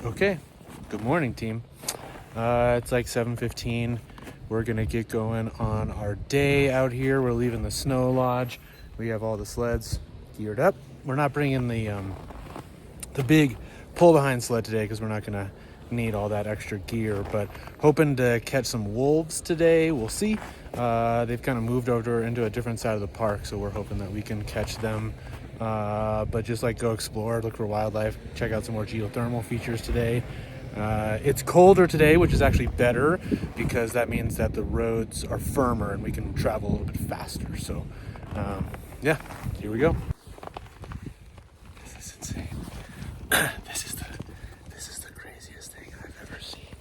Okay, good morning, team. It's like 7:15. We're gonna get going on our day out here. We're leaving the snow lodge. We have all the sleds geared up. We're not bringing the big pull behind sled today because we're not gonna need all that extra gear, but hoping to catch some wolves today. We'll see. They've kind of moved over into a different side of the park, so we're hoping that we can catch them. But just like go explore, look for wildlife, check out some more geothermal features today. It's colder today, which is actually better because that means that the roads are firmer and we can travel a little bit faster. So yeah, here we go. This is insane. This is the craziest thing I've ever seen.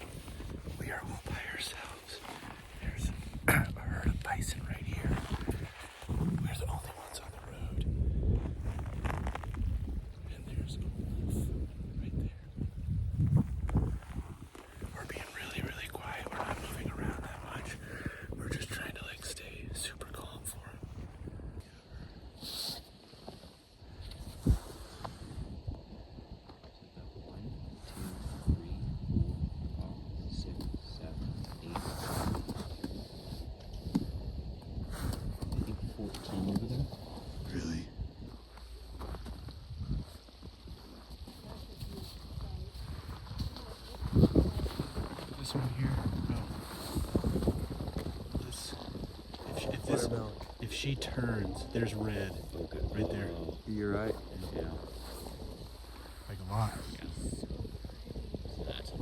We are all by ourselves. There's a herd of bison right here. We're the only ones on the road. And there's a wolf right there. We're being really, really quiet. We're not moving around that much. We're just trying to stay super calm for him. Really? This one here? No. If she turns, there's red right there. You're right. Yeah. Like a lot. Yes. That's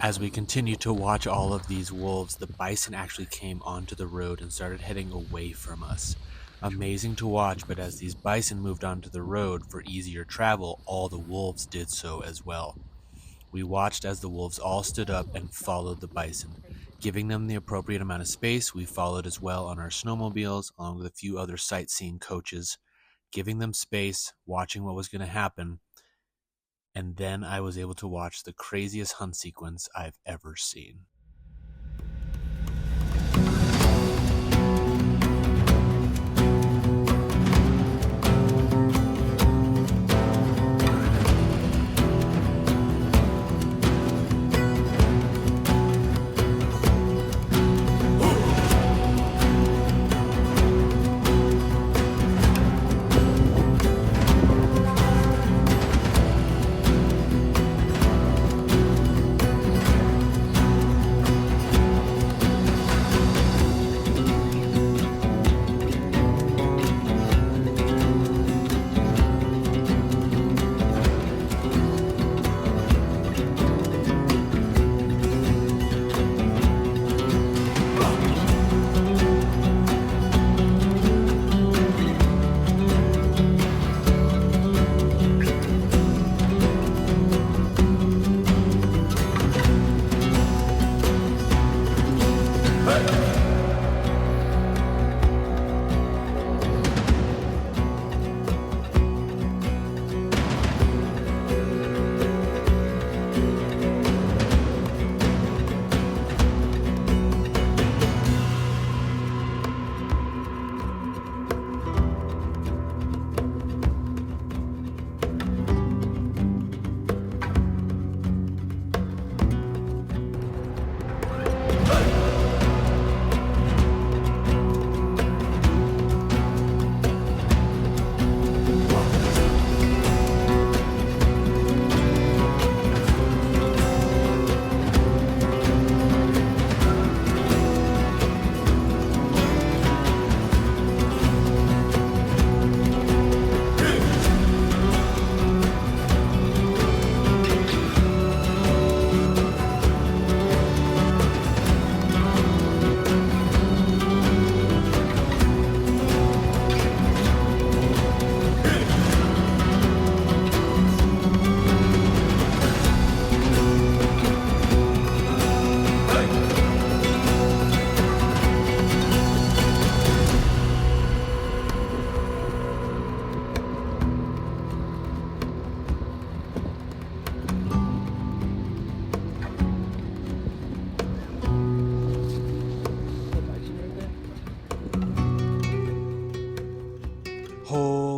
As we continued to watch all of these wolves, the bison actually came onto the road and started heading away from us. Amazing to watch, but as these bison moved onto the road for easier travel, all the wolves did so as well. We watched as the wolves all stood up and followed the bison. Giving them the appropriate amount of space, we followed as well on our snowmobiles, along with a few other sightseeing coaches, giving them space, watching what was going to happen. And then I was able to watch the craziest hunt sequence I've ever seen.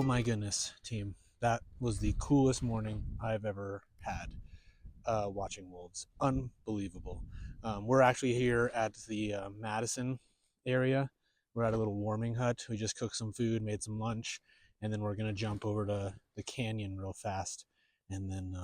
my goodness, team. That was the coolest morning I've ever had watching wolves. Unbelievable. We're actually here at the Madison area. We're at a little warming hut. We just cooked some food, made some lunch, and then we're going to jump over to the canyon real fast and then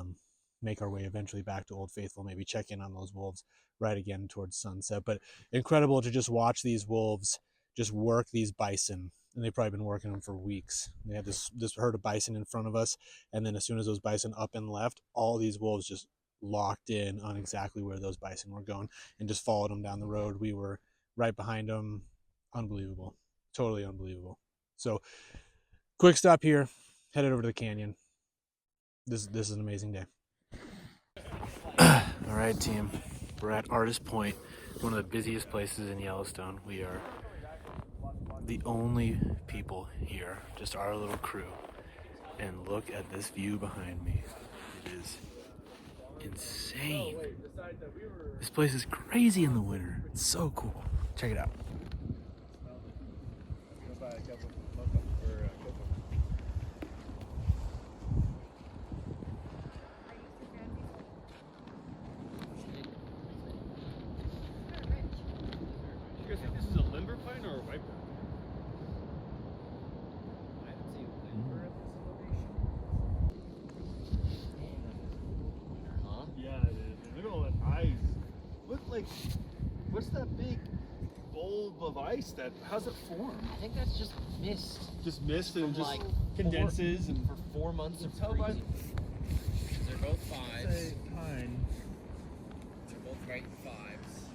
make our way eventually back to Old Faithful, maybe check in on those wolves right again towards sunset. But incredible to just watch these wolves just work these bison. And they've probably been working them for weeks. They had this herd of bison in front of us, and then as soon as those bison up and left, all these wolves just locked in on exactly where those bison were going and just followed them down the road. We were right behind them. Unbelievable. Totally unbelievable. So quick stop here, headed over to the canyon. This is an amazing day. All right, team, we're at Artist Point, one of the busiest places in Yellowstone. We are the only people here, just our little crew, and look at this view behind me. It is insane. This place is crazy in the winter. It's so cool. Check it out. You guys think this is a limber pine or a viper? I haven't seen limber at this location. Huh? Yeah, it is. Look at all that ice. Look like, what's that big bulb of ice that, how's it form? I think that's just mist. Just mist and From just like condenses and for 4 months of tell by freezing. They're both fives. pine. They're both right fives.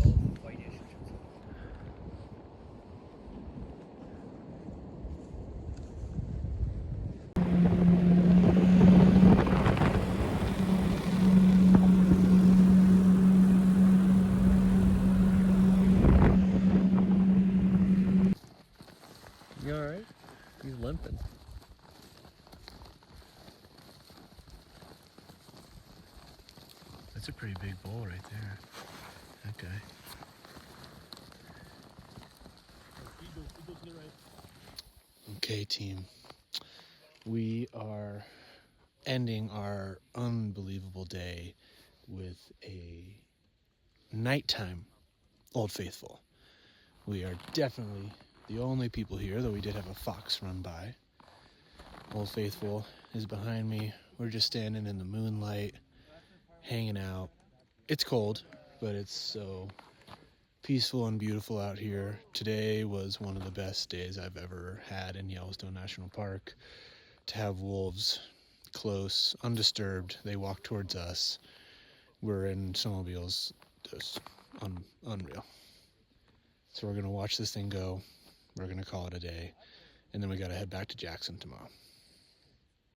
They're both whitish. You alright? He's limping. That's a pretty big bull right there. Okay. Okay, team. We are ending our unbelievable day with a nighttime Old Faithful. We are definitely the only people here, though we did have a fox run by. Old Faithful is behind me. We're just standing in the moonlight, hanging out. It's cold, but it's so peaceful and beautiful out here. Today was one of the best days I've ever had in Yellowstone National Park. To have wolves close, undisturbed, they walk towards us. We're in snowmobiles, just unreal. So we're gonna watch this thing go. We're gonna call it a day, and then we gotta head back to Jackson tomorrow.